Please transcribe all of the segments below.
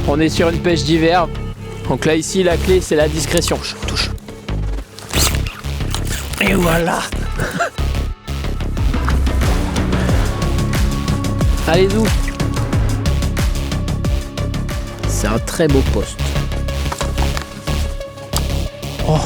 On est sur une pêche d'hiver. Donc là ici la clé c'est la discrétion. Je touche. Et voilà. Allez zou. C'est un très beau poste. Oh,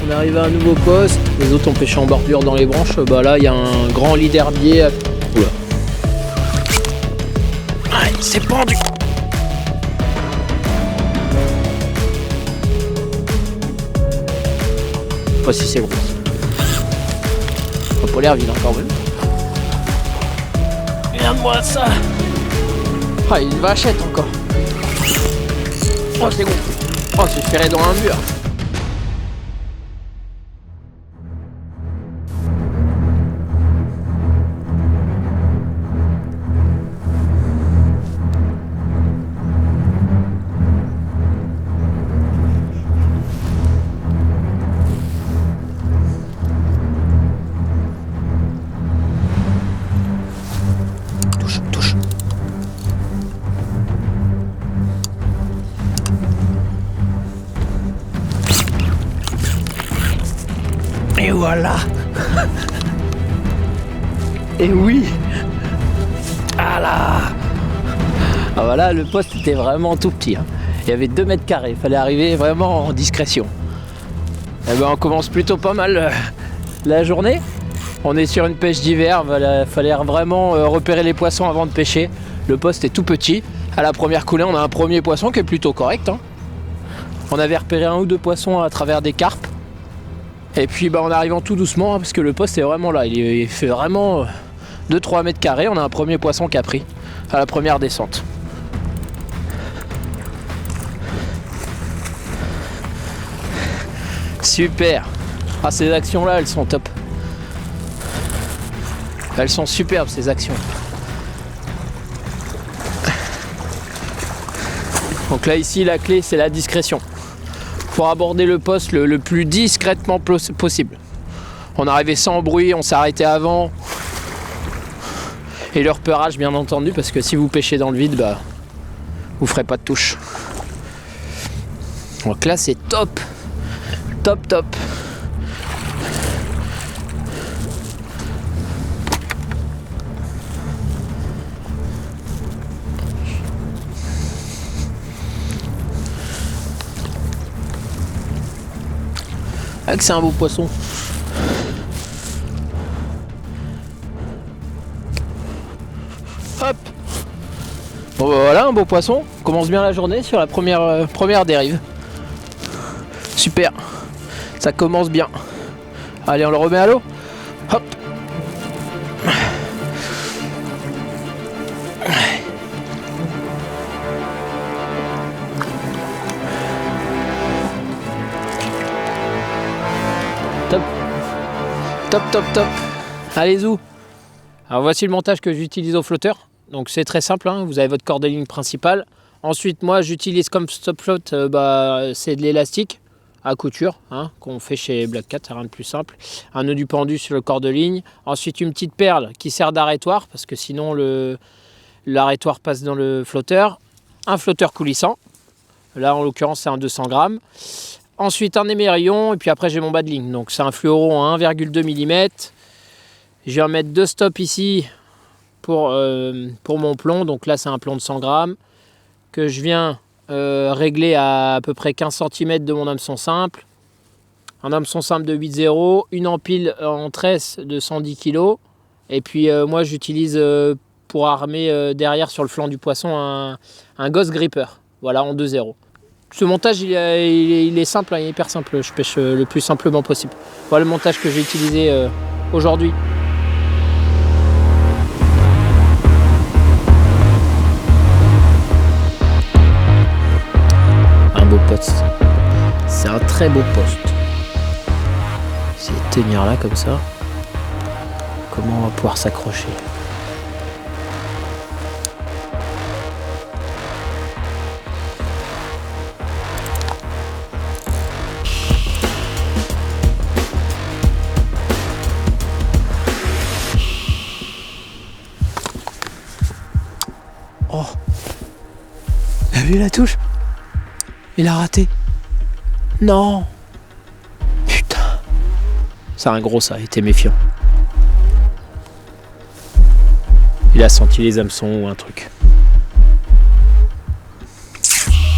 on arrive à un nouveau poste. Les autres ont pêché en bordure dans les branches. Bah là il y a un grand lit d'herbier. Oula. Ah, il s'est pendu. Pas si c'est gros. Ça a pas l'air vide encore même. Regarde-moi ça. Ah, il y a une vachette encore. Oh, c'est gros. Oh, c'est ferré dans un mur. Touche. Et voilà. Et oui. Ah là. Ah voilà, le poste était vraiment tout petit. Hein. Il y avait 2 mètres carrés. Il fallait arriver vraiment en discrétion. Et ben, on commence plutôt pas mal la journée. On est sur une pêche d'hiver. Il fallait vraiment repérer les poissons avant de pêcher. Le poste est tout petit. À la première coulée, on a un premier poisson qui est plutôt correct. Hein. On avait repéré 1 ou 2 poissons à travers des carpes. Et puis en arrivant tout doucement, hein, parce que le poste est vraiment là, il fait vraiment 2-3 mètres carrés, on a un premier poisson qui a pris à la première descente. Super. Ah, ces actions là elles sont top. Elles sont superbes ces actions. Donc là ici la clé c'est la discrétion. Pour aborder le poste le plus discrètement possible. On arrivait sans bruit, on s'est arrêté avant. Et le repérage bien entendu, parce que si vous pêchez dans le vide, bah, vous ferez pas de touche. Donc là c'est top. Top. Ah, que c'est un beau poisson. Hop. Bon bah voilà, un beau poisson. On commence bien la journée sur la première dérive. Super. Ça commence bien. Allez, on le remet à l'eau. Hop. Top. Allez zou. Alors voici le montage que j'utilise au flotteur. Donc c'est très simple, hein. Vous avez votre corde de ligne principale. Ensuite moi j'utilise comme stop float, c'est de l'élastique à couture, hein, qu'on fait chez Black Cat, c'est rien de plus simple. Un nœud du pendu sur le corde de ligne. Ensuite une petite perle qui sert d'arrêtoir, parce que sinon l'arrêtoir passe dans le flotteur. Un flotteur coulissant. Là en l'occurrence c'est un 200 grammes. Ensuite un émerillon et puis après j'ai mon bas de ligne. Donc c'est un fluoron à 1,2 mm. Je vais en mettre 2 stops ici pour mon plomb. Donc là c'est un plomb de 100 grammes que je viens régler à peu près 15 cm de mon hameçon simple. Un hameçon simple de 8,0, une empile en tresse de 110 kg. Et puis moi j'utilise pour armer derrière sur le flanc du poisson un Ghost Gripper. Voilà, en 2,0. Ce montage il est simple, hein, il est hyper simple, je pêche le plus simplement possible. Voilà le montage que j'ai utilisé aujourd'hui. Un beau poste, c'est un très beau poste. C'est de tenir là comme ça, comment on va pouvoir s'accrocher. Oh. T'as vu la touche? Il a raté. Non. Putain. C'est un gros ça, il était méfiant. Il a senti les hameçons ou un truc.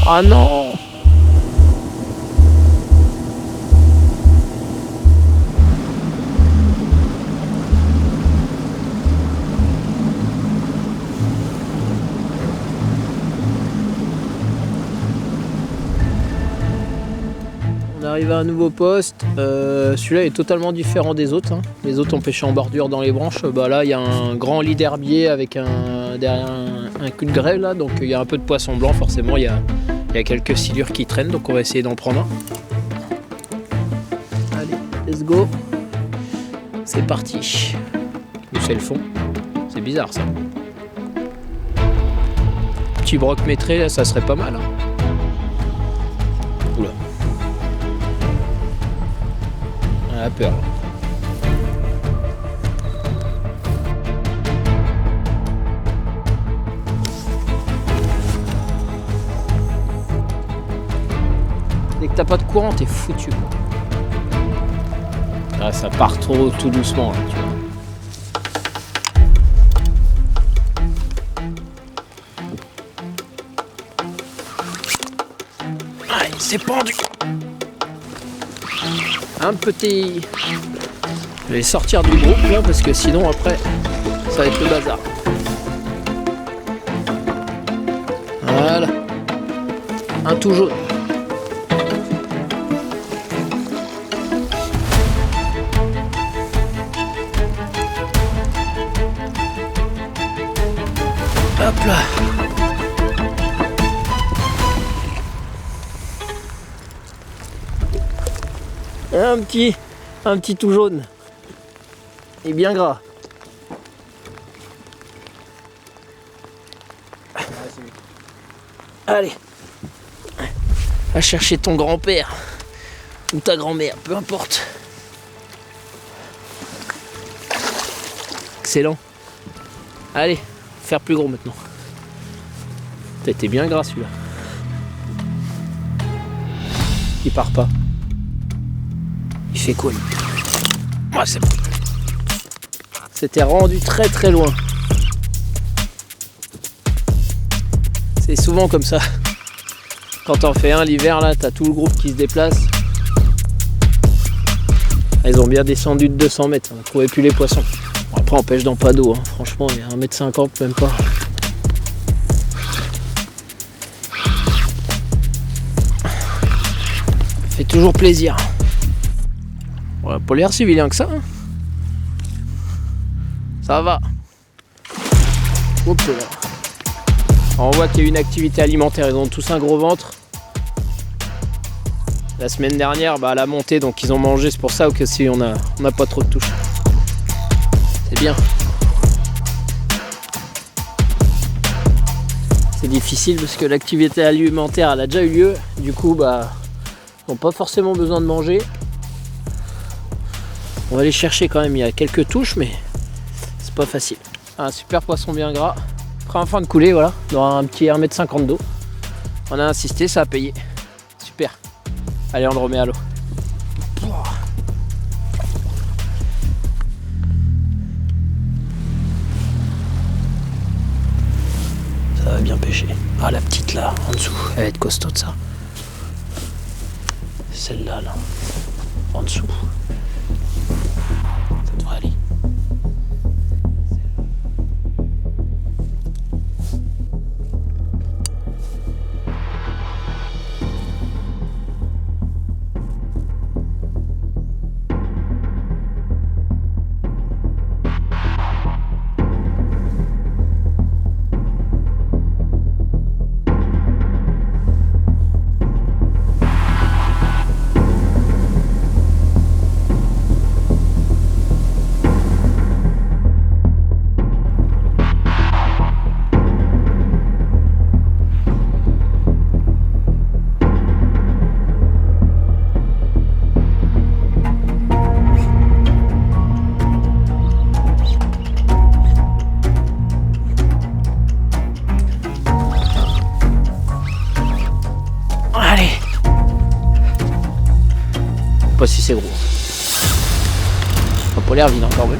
Ah non. On arrive à un nouveau poste. Celui-là est totalement différent des autres. Les autres ont pêché en bordure dans les branches. Là, il y a un grand lit d'herbier avec derrière un coup de grêle. Là, donc il y a un peu de poisson blanc. Forcément, il y a quelques silures qui traînent. Donc on va essayer d'en prendre un. Allez, let's go. C'est parti. Où c'est le fond? C'est bizarre ça. Petit broc métré, là, ça serait pas mal. Oula. On a peur là. Dès que t'as pas de courant, t'es foutu quoi. Là, ça part trop tout doucement là, tu vois. Ah, il s'est pendu. Un petit. Je vais sortir du groupe là parce que sinon après ça va être le bazar. Voilà. Un tout jaune. Hop là. Un petit tout jaune. Et bien gras. Allez. Va chercher ton grand-père. Ou ta grand-mère, peu importe. Excellent. Allez, faire plus gros maintenant. T'as été bien gras celui-là. Il part pas. Il fait quoi lui? Ouais, c'est bon. C'était rendu très très loin. C'est souvent comme ça. Quand t'en fais un l'hiver là, t'as tout le groupe qui se déplace. Ils ont bien descendu de 200 mètres, on ne trouvait plus les poissons. Bon, après on pêche dans pas d'eau, franchement il y a 1,50 m même pas. Ça fait toujours plaisir. Bon, pas l'air si vilain que ça. Ça va. Hop là. On voit qu'il y a une activité alimentaire, ils ont tous un gros ventre. La semaine dernière, à la montée, donc ils ont mangé, c'est pour ça que si on n'a pas trop de touches. C'est bien. C'est difficile parce que l'activité alimentaire elle a déjà eu lieu, du coup ils n'ont pas forcément besoin de manger. On va les chercher quand même, il y a quelques touches mais c'est pas facile. Un super poisson bien gras. Après en fin de coulée, voilà, dans un petit 1,50 m d'eau. On a insisté, ça a payé. Super. Allez, on le remet à l'eau. Ça va bien pêcher. Ah, la petite là, en dessous. Elle va être costaud de ça. Celle-là, là. En dessous. Ça devrait aller. pas si c'est gros. Ça n'a pas l'air vide encore même.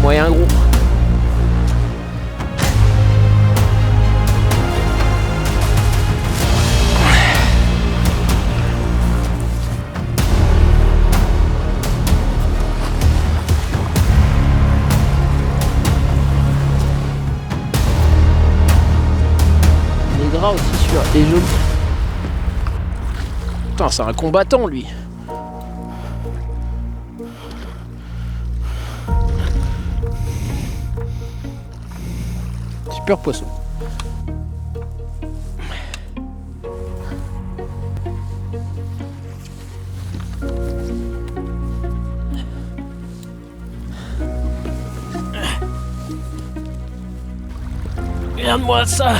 Moyen gros. Aussi celui-là, il est joli. Putain, c'est un combattant lui. Super poisson. Regarde-moi ça.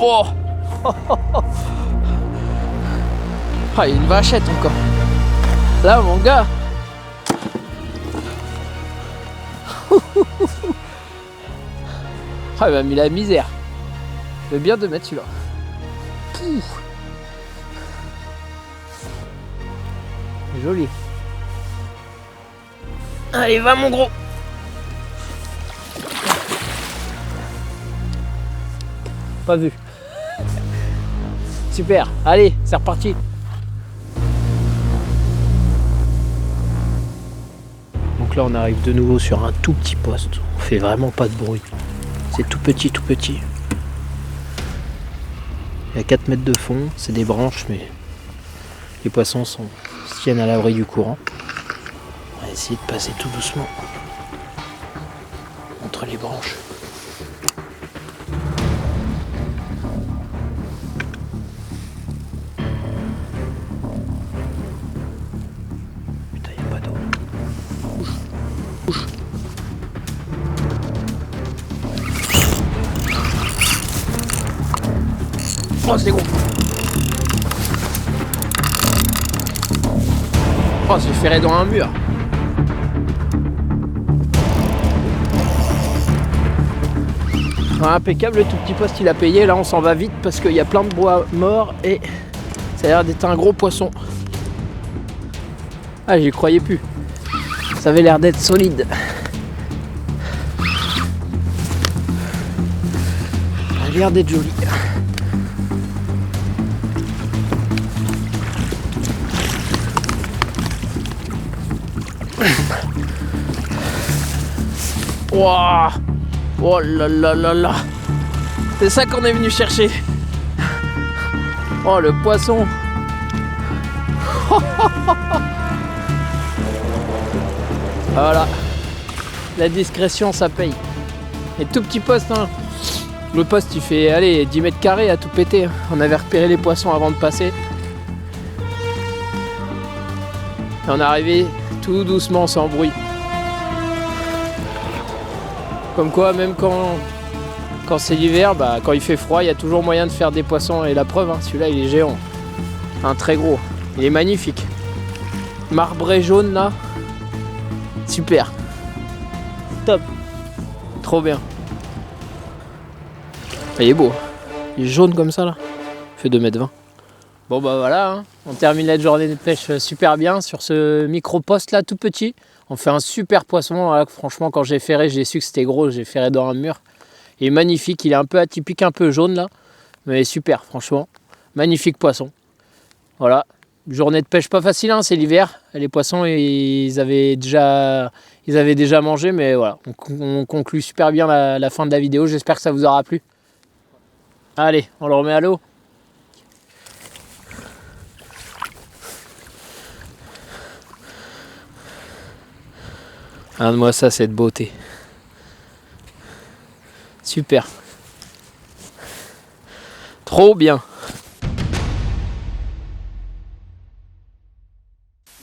Oh. Ah, il y a une vachette encore. Là, mon gars. Ah, il m'a mis la misère. Je vais bien de mettre celui-là. Joli. Allez, va mon gros. Pas vu. Super, allez, c'est reparti. Donc là on arrive de nouveau sur un tout petit poste. On fait vraiment pas de bruit. C'est tout petit, tout petit. Il y a 4 mètres de fond, c'est des branches, mais les poissons se tiennent à l'abri du courant. On va essayer de passer tout doucement entre les branches. Oh, c'est gros. Oh, c'est ferré dans un mur. Impeccable, le tout petit poste il a payé. Là on s'en va vite parce qu'il y a plein de bois morts et ça a l'air d'être un gros poisson. Ah, j'y croyais plus. Ça avait l'air d'être solide. Ça a l'air d'être joli. Wow. Oh là là là là. C'est ça qu'on est venu chercher. Oh, le poisson. Voilà. La discrétion, ça paye. Et tout petit poste, hein. Le poste, il fait, allez, 10 mètres carrés à tout péter. On avait repéré les poissons avant de passer. Et on est arrivé tout doucement, sans bruit. Comme quoi, même quand c'est l'hiver, bah, quand il fait froid, il y a toujours moyen de faire des poissons. Et la preuve, hein, celui-là, il est géant. Un très gros. Il est magnifique. Marbré jaune, là. Super. Top. Trop bien. Il est beau. Il est jaune comme ça, là. Il fait 2,20 m. Bon, bah voilà. Hein. On termine la journée de pêche super bien sur ce micro-poste, là, tout petit. On fait un super poisson. Là, franchement, quand j'ai ferré, j'ai su que c'était gros. J'ai ferré dans un mur. Il est magnifique. Il est un peu atypique, un peu jaune là. Mais super, franchement. Magnifique poisson. Voilà. Journée de pêche pas facile, hein, c'est l'hiver. Les poissons, ils avaient déjà mangé. Mais voilà. On conclut super bien la fin de la vidéo. J'espère que ça vous aura plu. Allez, on le remet à l'eau. Regarde-moi ça, cette beauté. Super. Trop bien.